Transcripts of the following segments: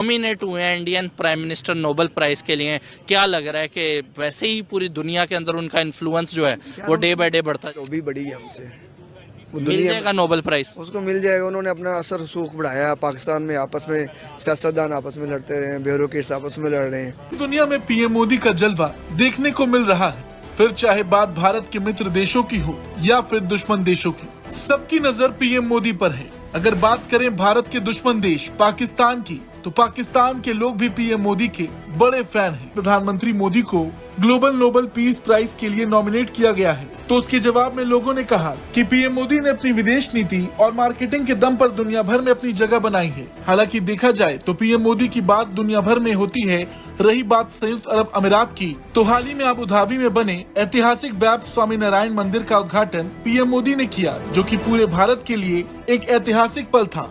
Nominate हुए हैं Indian prime minister Nobel prize के लिए। क्या लग रहा है कि वैसे ही पूरी दुनिया के अंदर उनका इन्फ्लुएंस जो है वो डे बाय डे बढ़ता तो भी बड़ी है हमसे, वो मिल दुनिया में जाएगा नोबेल प्राइज? उसको मिल जाएगा। उन्होंने अपना असर सूख बढ़ाया। पाकिस्तान में आपस में सियासतदान आपस में लड़ते रहे हैं, ब्यूरोक्रेट्स आपस में लड़ रहे हैं। दुनिया में पीएम मोदी का जलवा देखने को मिल रहा है, फिर चाहे बात भारत के मित्र देशों की हो या फिर दुश्मन देशों की, सबकी नजर पीएम मोदी पर है। अगर बात करें भारत के दुश्मन देश पाकिस्तान की, तो पाकिस्तान के लोग भी पीएम मोदी के बड़े फैन हैं। प्रधानमंत्री मोदी को ग्लोबल नोबेल पीस प्राइज के लिए नॉमिनेट किया गया है, तो उसके जवाब में लोगों ने कहा कि पीएम मोदी ने अपनी विदेश नीति और मार्केटिंग के दम पर दुनिया भर में अपनी जगह बनाई है। हालांकि देखा जाए तो पीएम मोदी की बात दुनिया भर में होती है। रही बात संयुक्त अरब अमीरात की, तो हाल ही में अबू धाबी में बने ऐतिहासिक बैब स्वामी नारायण मंदिर का उद्घाटन पीएम मोदी ने किया, जो कि पूरे भारत के लिए एक ऐतिहासिक पल था।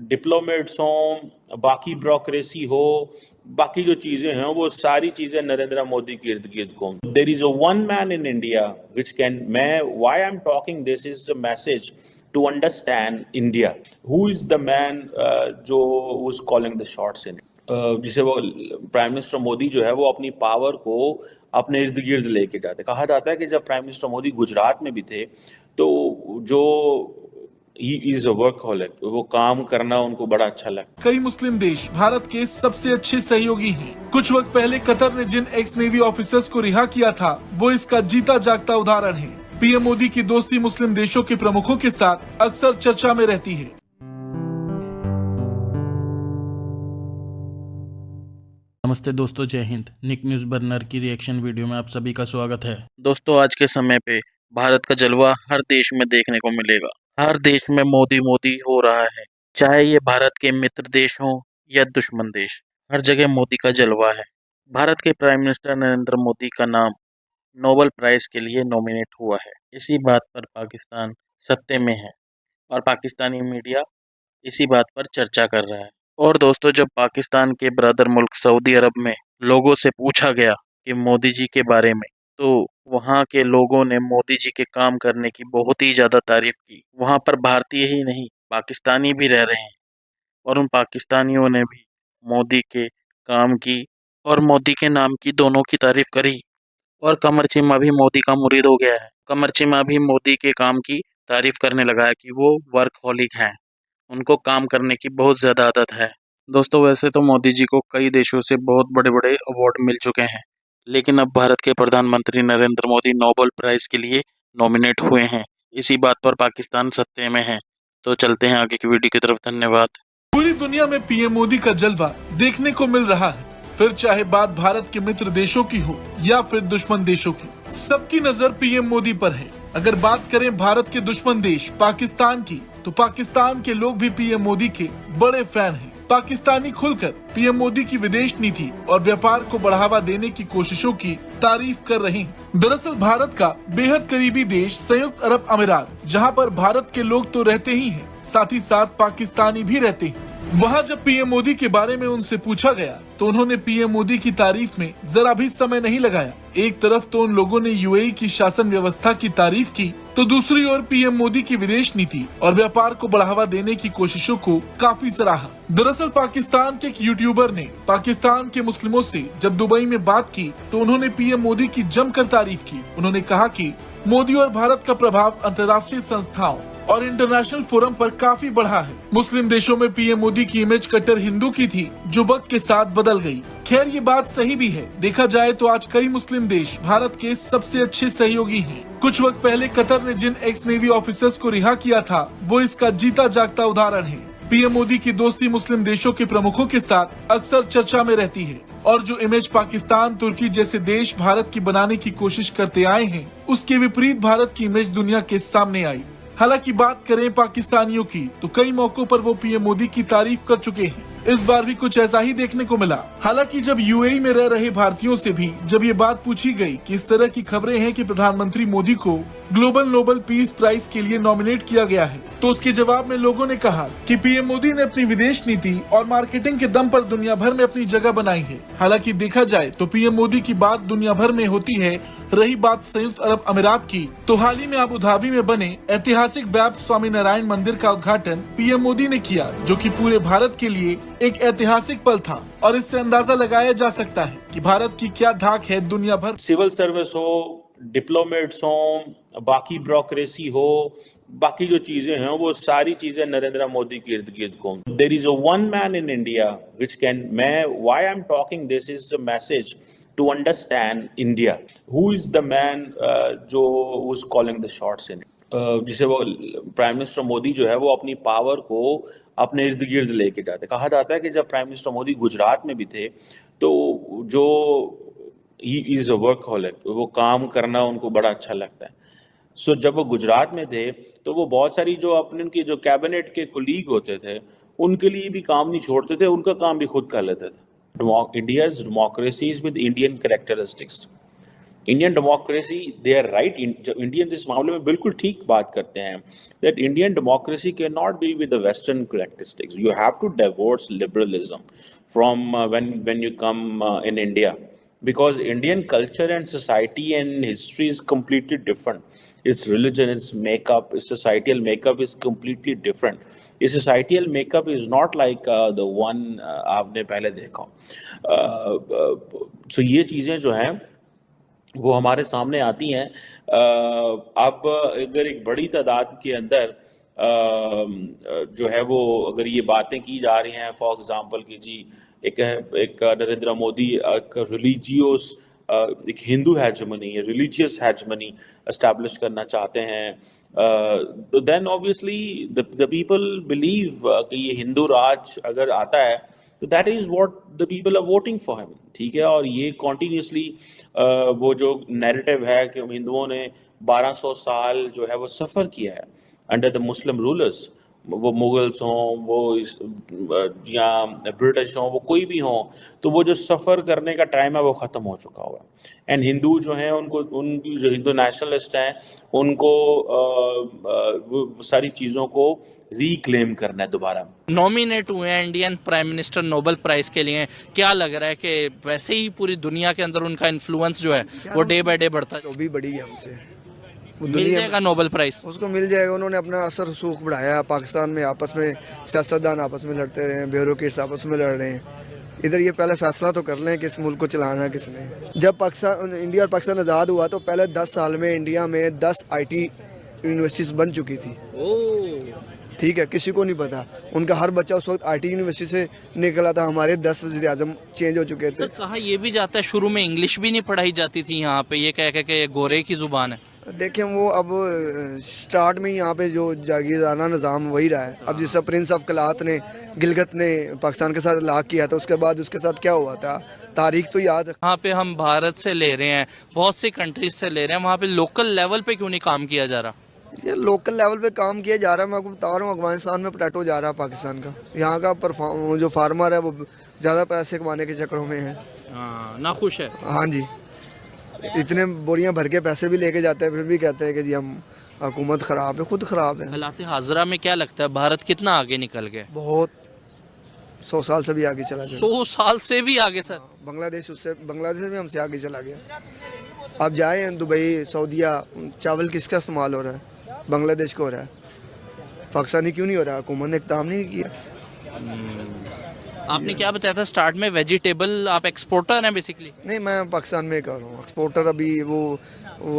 डिप्लोमेट्स हों, बाकी ब्यूरोक्रेसी हो, बाकी जो चीजें हैं वो सारी चीजें नरेंद्र मोदी के इर्द गिर्द घूम। There is a one man in India which can, मैं why I am talking this is a message to understand India. Who is the man जो was calling the shots in, जिसे वो प्राइम मिनिस्टर मोदी जो है वो अपनी power को अपने इर्द गिर्द लेके जाते। कहा जाता है कि जब प्राइम मिनिस्टर मोदी गुजरात में भी थे तो जो ही इज अ वर्कहोलिक, वो काम करना उनको बड़ा अच्छा लगता। कई मुस्लिम देश भारत के सबसे अच्छे सहयोगी हैं। कुछ वक्त पहले कतर ने जिन एक्स नेवी ऑफिसर्स को रिहा किया था, वो इसका जीता जागता उदाहरण है। पीएम मोदी की दोस्ती मुस्लिम देशों के प्रमुखों के साथ अक्सर चर्चा में रहती है। नमस्ते दोस्तों, जय हिंद। निक न्यूज बर्नर की रिएक्शन वीडियो में आप सभी का स्वागत है। दोस्तों, आज के समय पे भारत का जलवा हर देश में देखने को मिलेगा। हर देश में मोदी मोदी हो रहा है, चाहे ये भारत के मित्र देश हों या दुश्मन देश, हर जगह मोदी का जलवा है। भारत के प्राइम मिनिस्टर नरेंद्र मोदी का नाम नोबेल प्राइज के लिए नॉमिनेट हुआ है। इसी बात पर पाकिस्तान सत्ते में है और पाकिस्तानी मीडिया इसी बात पर चर्चा कर रहा है। और दोस्तों, जब पाकिस्तान के ब्रदर मुल्क सऊदी अरब में लोगों से पूछा गया कि मोदी जी के बारे में, तो वहाँ के लोगों ने मोदी जी के काम करने की बहुत ही ज़्यादा तारीफ की। वहाँ पर भारतीय ही नहीं, पाकिस्तानी भी रह रहे हैं और उन पाकिस्तानियों ने भी मोदी के काम की और मोदी के नाम की दोनों की तारीफ करी। और कमर चीमा भी मोदी का मुरीद हो गया है। कमर चीमा भी मोदी के काम की तारीफ करने लगा है कि वो वर्कहोलिक हैं, उनको काम करने की बहुत ज़्यादा आदत है। दोस्तों, वैसे तो मोदी जी को कई देशों से बहुत बड़े बड़े अवार्ड मिल चुके हैं, लेकिन अब भारत के प्रधानमंत्री नरेंद्र मोदी नोबेल प्राइज के लिए नॉमिनेट हुए हैं। इसी बात पर पाकिस्तान सत्ते में है। तो चलते हैं आगे की वीडियो की तरफ। धन्यवाद। पूरी दुनिया में पीएम मोदी का जलवा देखने को मिल रहा है, फिर चाहे बात भारत के मित्र देशों की हो या फिर दुश्मन देशों की, सबकी नजर पीएम मोदी पर है। अगर बात करें भारत के दुश्मन देश पाकिस्तान की, तो पाकिस्तान के लोग भी पीएम मोदी के बड़े फैन हैं। पाकिस्तानी खुलकर पीएम मोदी की विदेश नीति और व्यापार को बढ़ावा देने की कोशिशों की तारीफ कर रहे हैं। दरअसल भारत का बेहद करीबी देश संयुक्त अरब अमीरात, जहां पर भारत के लोग तो रहते ही हैं, साथ ही साथ पाकिस्तानी भी रहते हैं। वहाँ जब पीएम मोदी के बारे में उनसे पूछा गया, तो उन्होंने पीएम मोदी की तारीफ में जरा भी समय नहीं लगाया। एक तरफ तो उन लोगों ने यूएई की शासन व्यवस्था की तारीफ की, तो दूसरी ओर पीएम मोदी की विदेश नीति और व्यापार को बढ़ावा देने की कोशिशों को काफी सराहा। दरअसल पाकिस्तान के एक यूट्यूबर ने पाकिस्तान के मुस्लिमों से जब दुबई में बात की, तो उन्होंने पीएम मोदी की जमकर तारीफ की। उन्होंने कहा कि मोदी और भारत का प्रभाव अंतर्राष्ट्रीय संस्थाओं और इंटरनेशनल फोरम पर काफी बढ़ा है। मुस्लिम देशों में पीएम मोदी की इमेज कट्टर हिंदू की थी, जो वक्त के साथ बदल गई। खैर, ये बात सही भी है। देखा जाए तो आज कई मुस्लिम देश भारत के सबसे अच्छे सहयोगी हैं। कुछ वक्त पहले कतर ने जिन एक्स नेवी ऑफिसर्स को रिहा किया था, वो इसका जीता जागता उदाहरण है। पीएम मोदी की दोस्ती मुस्लिम देशों के प्रमुखों के साथ अक्सर चर्चा में रहती है, और जो इमेज पाकिस्तान, तुर्की जैसे देश भारत की बनाने की कोशिश करते आए हैं, उसके विपरीत भारत की इमेज दुनिया के सामने आई। हालांकि बात करें पाकिस्तानियों की, तो कई मौकों पर वो पीएम मोदी की तारीफ कर चुके हैं। इस बार भी कुछ ऐसा ही देखने को मिला। हालांकि जब यूएई में रह रहे भारतीयों से भी जब ये बात पूछी गई कि इस तरह की खबरें हैं कि प्रधानमंत्री मोदी को ग्लोबल नोबेल पीस प्राइज के लिए नॉमिनेट किया गया है, तो उसके जवाब में लोगों ने कहा कि पीएम मोदी ने अपनी विदेश नीति और मार्केटिंग के दम पर दुनिया भर में अपनी जगह बनाई है। हालांकि देखा जाए तो पीएम मोदी की बात दुनिया भर में होती है। रही बात संयुक्त अरब अमीरात की, तो हाल ही में अबू धाबी में बने ऐतिहासिक बैब स्वामी नारायण मंदिर का उद्घाटन पीएम मोदी ने किया, जो कि पूरे भारत के लिए एक ऐतिहासिक पल था और इससे अंदाजा लगाया जा सकता है कि भारत की क्या धाक है दुनिया भर। सिविल सर्विस हो, डिप्लोमेट्स हो, बाकी ब्यूरोक्रेसी हो, बाकी जो चीजें हैं वो सारी चीजें नरेंद्र मोदी के इर्द गिर्द घूम। There is a one man in India which can, मैं why I am talking this is a message to understand India. Who is the man जो was calling the shots in, जिसे वो प्राइम मिनिस्टर मोदी जो है वो अपनी power को अपने इर्द गिर्द लेके जाते। कहा जाता है कि जब प्राइम मिनिस्टर मोदी गुजरात में भी थे तो जो ही इज अ वर्कहोलिक, वो काम करना उनको बड़ा अच्छा लगता है। सो जब वो गुजरात में थे तो वो बहुत सारी जो अपने उनकी जो कैबिनेट के कोलीग होते थे उनके लिए भी काम नहीं छोड़ते थे, उनका काम भी खुद कर लेते थे। India's democracy is with Indian characteristics. Indian democracy, they are right, Indian इस मामले में बिल्कुल ठीक बात करते हैं that Indian democracy can not be with the western characteristics. You have to divorce liberalism from when you come in India, because Indian culture and society and history is completely different. Its religion, its makeup, its societal makeup is completely different. Its societal makeup is not like the one आपने पहले देखा। So ये चीज़ें जो हैं वो हमारे सामने आती हैं। अब अगर एक बड़ी तादाद के अंदर जो है वो अगर ये बातें की जा रही हैं, फॉर एग्जांपल कि जी एक नरेंद्र मोदी एक रिलीजियस, एक Hindu hegemony, religious hegemony establish करना चाहते हैं, तो then obviously the people believe कि ये हिंदू राज अगर आता है तो that is what the people are voting for him. ठीक है, और ये कॉन्टीन्यूसली वो जो नैरेटिव है कि हिंदुओं ने 1200 साल जो है वो सफ़र किया है अंडर द मुस्लिम रूलर्स, वो मुगल्स हों, वो या ब्रिटिश हों, वो कोई भी हों, तो वो जो सफ़र करने का टाइम है वो ख़त्म हो चुका हुआ है। एंड हिंदू जो हैं उनको, उनकी जो हिंदू नेशनलिस्ट हैं उनको वो सारी चीज़ों को रिक्लेम करना है दोबारा। नॉमिनेट हुए हैं Indian prime minister Nobel prize के लिए, क्या लग रहा है कि वैसे ही पूरी दुनिया के अंदर उनका इन्फ्लुएंस जो है वो डे बाय डे बढ़ता है? तो भी बड़ी है हमसे, वो मिल दुनिया जाएगा नोबेल प्राइज़? उसको मिल जाएगा। उन्होंने अपना असर रसूख बढ़ाया पाकिस्तान में, आपस में सियासतदान आपस में लड़ते रहे हैं, ब्यूरोक्रेट्स आपस में लड़ रहे हैं। इधर ये पहले फैसला तो कर लें कि इस मुल्क को चलाना है किसने। जब पाकिस्तान, इंडिया और पाकिस्तान आज़ाद हुआ तो पहले 10 साल में इंडिया में 10 IT यूनिवर्सिटीज़ बन चुकी थी। ठीक है, किसी को नहीं पता। उनका हर बच्चा उस वक्त IT यूनिवर्सिटी से निकला था। हमारे 10 वज़ीर-ए-आज़म चेंज हो चुके थे। सर कहा ये भी जाता है शुरू में इंग्लिश भी नहीं पढ़ाई जाती थी यहाँ पे, ये कह के गोरे की ज़ुबान है। देखें, वो अब स्टार्ट में ही यहाँ पे जो जागीरदाना निज़ाम वही रहा है। अब जैसा प्रिंस ऑफ कलात ने, गिलगित ने पाकिस्तान के साथ लाक किया था, उसके बाद उसके साथ क्या हुआ था तारीख तो याद। वहाँ पे हम भारत से ले रहे हैं, बहुत सी कंट्रीज से ले रहे हैं, वहाँ पे लोकल लेवल पे क्यों नहीं काम किया जा रहा? ये लोकल लेवल पे काम किया जा रहा है। मैं आपको बता रहा हूँ, अफगानिस्तान में पोटैटो जा रहा है पाकिस्तान का। यहाँ का जो फार्मर है वो ज़्यादा पैसे कमाने के चक्करों में है, नाखुश है। हाँ जी, इतने बोरियां भर के पैसे भी लेके जाते हैं, फिर भी कहते हैं कि जी हम, हुकूमत ख़राब है, खुद ख़राब है। हालात हाजरा में क्या लगता है भारत कितना आगे निकल गया? बहुत, 100 साल से भी आगे चला गया। 100 साल से भी आगे सर? बांग्लादेश भी हमसे आगे चला गया। आप जाए दुबई, सऊदीया, चावल किसका इस्तेमाल हो रहा है? बांग्लादेश को हो रहा है, पाकिस्तानी क्यों नहीं हो रहा? हुकूमत ने इक़दाम नहीं किया। आपने क्या बताया था स्टार्ट में, वेजिटेबल आप एक्सपोर्टर हैं बेसिकली? नहीं, मैं पाकिस्तान में कर रहा हूँ एक्सपोर्टर। अभी वो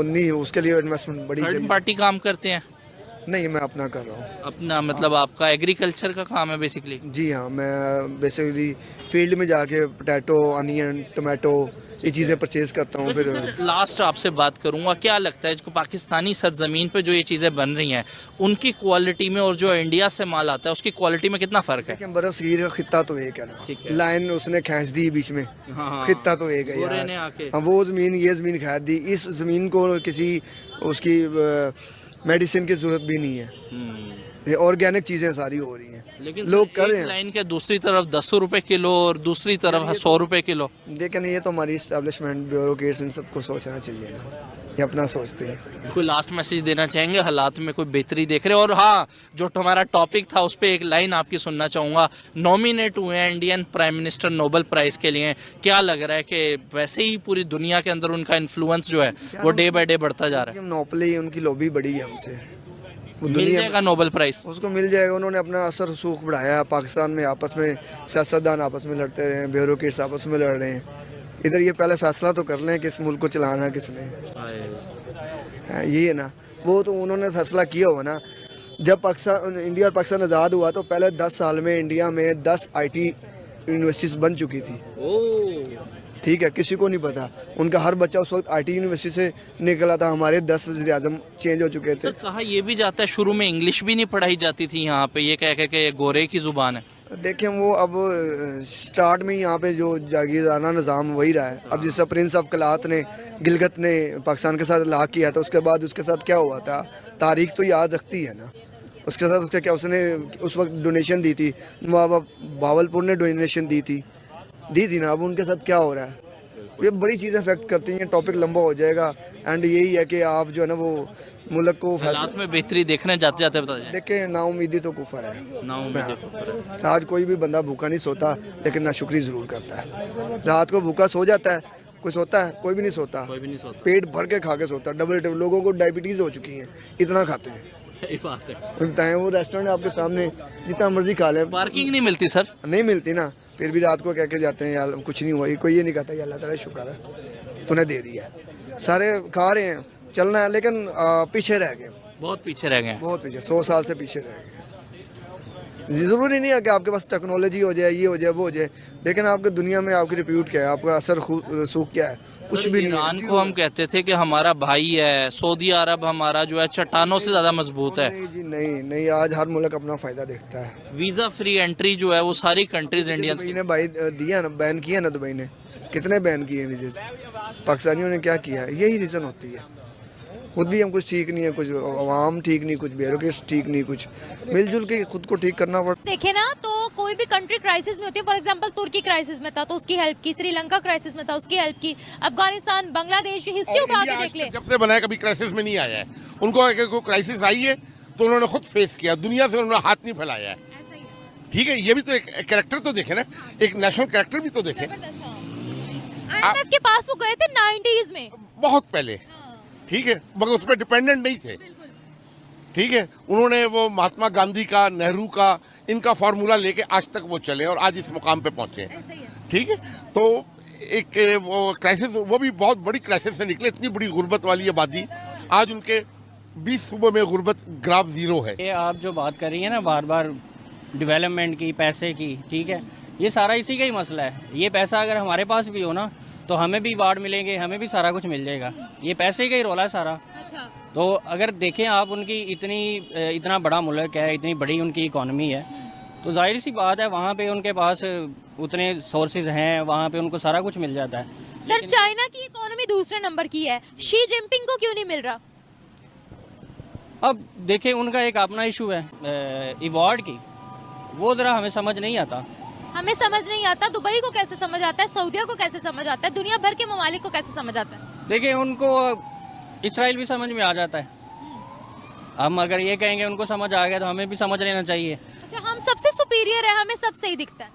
नहीं, उसके लिए इन्वेस्टमेंट बड़ी थर्ड चाहिए। पार्टी काम करते हैं? नहीं, मैं अपना कर रहा हूँ। अपना मतलब आपका एग्रीकल्चर का काम है बेसिकली? जी हाँ, मैं बेसिकली फील्ड में जाके पोटैटो, अनियन, टमाटो ये चीज़ें परचेज करता हूँ। फिर लास्ट आपसे बात करूंगा, क्या लगता है जो पाकिस्तानी सरजमीन पे जो ये चीज़ें बन रही हैं उनकी क्वालिटी में और जो इंडिया से माल आता है उसकी क्वालिटी में कितना फ़र्क है? लेकिन बरसगीर का खित्ता तो एक है ना, लाइन उसने खींच दी बीच में, हाँ, खित्ता तो एक है यार। हाँ, वो ज़मीन, ये ज़मीन खींच दी। इस ज़मीन को किसी उसकी मेडिसिन की ज़रूरत भी नहीं है, ये ऑर्गेनिक चीज़ें सारी हो रही हैं। लेकिन लोग कर रहे हैं। लाइन के दूसरी तरफ 10 रुपए किलो और दूसरी तरफ 100 रुपए किलो। लेकिन ये तो हमारी इस्टेब्लिशमेंट, ब्यूरोक्रेट्स, इन सबको सोचना चाहिए ना, ये अपना सोचते हैं। कोई लास्ट मैसेज देना चाहेंगे? हालात में कोई बेहतरी देख रहे हैं? और हाँ, जो हमारा टॉपिक था उस पर एक लाइन आपकी सुनना चाहूँगा। नॉमिनेट हुए हैं Indian prime minister Nobel prize के लिए, क्या लग रहा है कि वैसे ही पूरी दुनिया के अंदर उनका इन्फ्लुएंस जो है वो डे बाय डे बढ़ता जा रहा है? मोनोपोली, उनकी लॉबी बड़ी है हमसे। वो मिल दुनिया जाएगा नोबेल प्राइज? उसको मिल जाएगा। उन्होंने अपना असर रसूख बढ़ाया। पाकिस्तान में आपस में सियासतदान आपस में लड़ते रहे हैं, ब्यूरोक्रेट्स आपस में लड़ रहे हैं। इधर ये पहले फैसला तो कर लें किस मुल्क को चलाना किसने। यही है ना, वो तो उन्होंने फैसला किया हुआ ना। जब पाकिस्तान, इंडिया और पाकिस्तान आज़ाद हुआ तो पहले 10 साल में इंडिया में 10 IT यूनिवर्सिटीज़ बन चुकी थी। ठीक है, किसी को नहीं पता। उनका हर बच्चा उस वक्त IT यूनिवर्सिटी से निकला था। हमारे 10 वज़ीर आज़म चेंज हो चुके थे। सर कहा ये भी जाता है शुरू में इंग्लिश भी नहीं पढ़ाई जाती थी यहाँ पे, ये कह के ये गोरे की जुबान है। देखें, वो अब स्टार्ट में ही यहाँ पे जो जागीरदाना निज़ाम वही रहा है। अब जैसे प्रिंस ऑफ कलात ने, गिलगित ने पाकिस्तान के साथ लाक किया था, उसके बाद उसके साथ क्या हुआ था तारीख तो याद रखती है ना। उसके साथ उसका क्या, उसने उस वक्त डोनेशन दी थी, नवाब बावलपुर ने डोनेशन दी थी ना। अब उनके साथ क्या हो रहा है, ये बड़ी चीज़ें अफेक्ट करती हैं। टॉपिक लंबा हो जाएगा। एंड यही है कि आप जो है ना वो मुल्क को हालात में बेहतरी देखने जाते जाते बता जाए। देखें, नाउमीदी तो कुफर है। नाउमीदी आज कोई भी बंदा भूखा नहीं सोता, लेकिन नाशुक्री ज़रूर करता है। रात को भूखा सो जाता है, कोई सोता है? कोई भी नहीं सोता। पेट भर के खा के सोता है। डबल लोगों को डायबिटीज़ हो चुकी है, इतना खाते हैं। सही बात है। मिलता है वो रेस्टोरेंट आपके सामने, जितना मर्जी खा लें। पार्किंग नहीं मिलती सर? नहीं मिलती ना, फिर भी रात को कह के जाते हैं यार कुछ नहीं हुआ। कोई ये नहीं कहता यार अल्लाह ताला शुक्र है तूने दे दिया। सारे खा रहे हैं, चलना है, लेकिन पीछे रह गए। बहुत पीछे रह गए हैं। बहुत पीछे, 100 साल से पीछे रह गए। ज़रूरी नहीं है कि आपके पास टेक्नोलॉजी हो जाए, ये हो जाए, वो हो जाए, लेकिन आपकी दुनिया में आपकी रिप्यूट क्या है, आपका असर रसूख क्या है, कुछ भी नहीं है। ईरान को हम कहते थे कि हमारा भाई है, सऊदी अरब हमारा जो है चट्टानों से ज़्यादा मजबूत है। नहीं जी, नहीं, आज हर मुल्क अपना फ़ायदा देखता है। वीज़ा फ्री एंट्री जो है वो सारी कंट्रीज इंडियंस दुबई ने भाई दिया ना, बैन किया ना दुबई ने। कितने बैन किए वीज़े से? पाकिस्तानियों ने क्या किया है? यही रीज़न होती है। खुद भी हम कुछ ठीक नहीं है, कुछ आवाम ठीक नहीं, कुछ ब्यूरोक्रेट्स ठीक नहीं, कुछ मिलजुल के खुद को ठीक करना पड़ता। देखे ना तो कोई भी कंट्री क्राइसिस में होती है। फॉर एग्जांपल तुर्की क्राइसिस में था तो उसकी हेल्प की, श्रीलंका क्राइसिस में था उसकी हेल्प की, अफगानिस्तान, बांग्लादेश, हिस्ट्री उठा के देख ले। जब से बना है कभी क्राइसिस में नहीं आया है। उनको अगर कोई क्राइसिस आई है तो उन्होंने खुद फेस किया, दुनिया से उन्होंने हाथ नहीं फैलाया है। ठीक है, ये भी तो एक कैरेक्टर तो देखे ना, एक नेशनल कैरेक्टर भी तो देखे। IMF के पास वो गए थे 90s में, बहुत पहले। ठीक है, मगर उस पर डिपेंडेंट नहीं थे। ठीक है, उन्होंने वो महात्मा गांधी का, नेहरू का, इनका फार्मूला लेके आज तक वो चले और आज इस मुकाम पे पहुंचे। ठीक है, तो एक वो क्राइसिस, वो भी बहुत बड़ी क्राइसिस से निकले। इतनी बड़ी गुर्बत वाली आबादी, आज उनके 20 सूबों में गुर्बत ग्राफ 0 है। ये आप जो बात कर रही है ना बार बार डेवलपमेंट की, पैसे की, ठीक है, ये सारा इसी का ही मसला है। ये पैसा अगर हमारे पास भी हो ना तो हमें भी वार्ड मिलेंगे, हमें भी सारा कुछ मिल जाएगा। ये पैसे का ही रोला है सारा। तो अगर देखें आप, उनकी इतना बड़ा मुल्क है, इतनी बड़ी उनकी इकोनॉमी है, तो जाहिर सी बात है वहाँ पे उनके पास उतने सोर्सेज हैं, वहाँ पे उनको सारा कुछ मिल जाता है। सर चाइना की इकोनॉमी दूसरे नंबर की है, शी जिनपिंग को क्यों नहीं मिल रहा? अब देखें, उनका एक अपना इशू है अवार्ड की, वो जरा हमें समझ नहीं आता। हमें समझ नहीं आता, दुबई को कैसे समझ आता है, सऊदीया को कैसे समझ आता है, दुनिया भर के ममालिक को कैसे समझ आता है? देखिए, उनको इसराइल भी समझ में आ जाता है। हम अगर ये कहेंगे उनको समझ आ गया तो हमें भी समझ लेना चाहिए। अच्छा, हम सबसे सुपीरियर है, हमें सब सही दिखता है?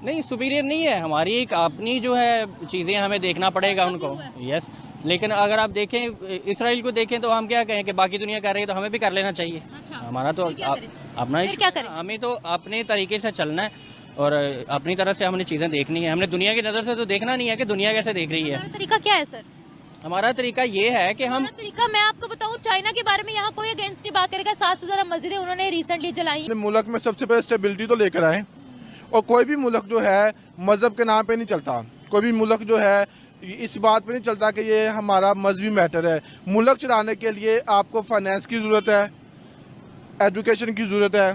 नहीं, सुपीरियर नहीं है, हमारी एक अपनी जो है चीज़ें हमें देखना पड़ेगा उनको। यस, लेकिन अगर आप देखें इसराइल को देखें तो हम क्या कहें कि बाकी दुनिया कर रही है तो हमें भी कर लेना चाहिए। हमारा तो अपना इशू, हमें तो अपने तरीके से चलना है और अपनी तरह से हमने चीज़ें देखनी है। हमने दुनिया की नज़र से तो देखना नहीं है कि दुनिया कैसे देख रही है। हमारा तरीका क्या है सर? हमारा तरीका ये है कि हम तरीका, मैं आपको बताऊं, चाइना के बारे में यहाँ कोई अगेंस्ट नहीं बात करेगा। 7 से ज़्यादा मस्जिदें उन्होंने रिसेंटली जलाई। मुल्क में सबसे पहले स्टेबिलिटी तो लेकर आए, और कोई भी मुल्क जो है मज़हब के नाम पे नहीं चलता। कोई भी मुल्क जो है इस बात पे नहीं चलता कि ये हमारा मजहबी मैटर है। मुल्क चलाने के लिए आपको फाइनेंस की ज़रूरत है, एजुकेशन की ज़रूरत है,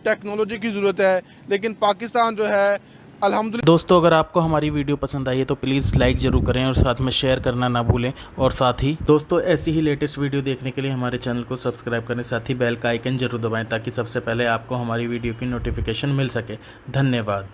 टेक्नोलॉजी की ज़रूरत है, लेकिन पाकिस्तान जो है अल्हम्दुलिल्लाह। दोस्तों, अगर आपको हमारी वीडियो पसंद आई है तो प्लीज़ लाइक ज़रूर करें और साथ में शेयर करना ना भूलें। और साथ ही दोस्तों, ऐसी ही लेटेस्ट वीडियो देखने के लिए हमारे चैनल को सब्सक्राइब करें, साथ ही बेल का आइकन जरूर दबाएं ताकि सबसे पहले आपको हमारी वीडियो की नोटिफिकेशन मिल सके। धन्यवाद।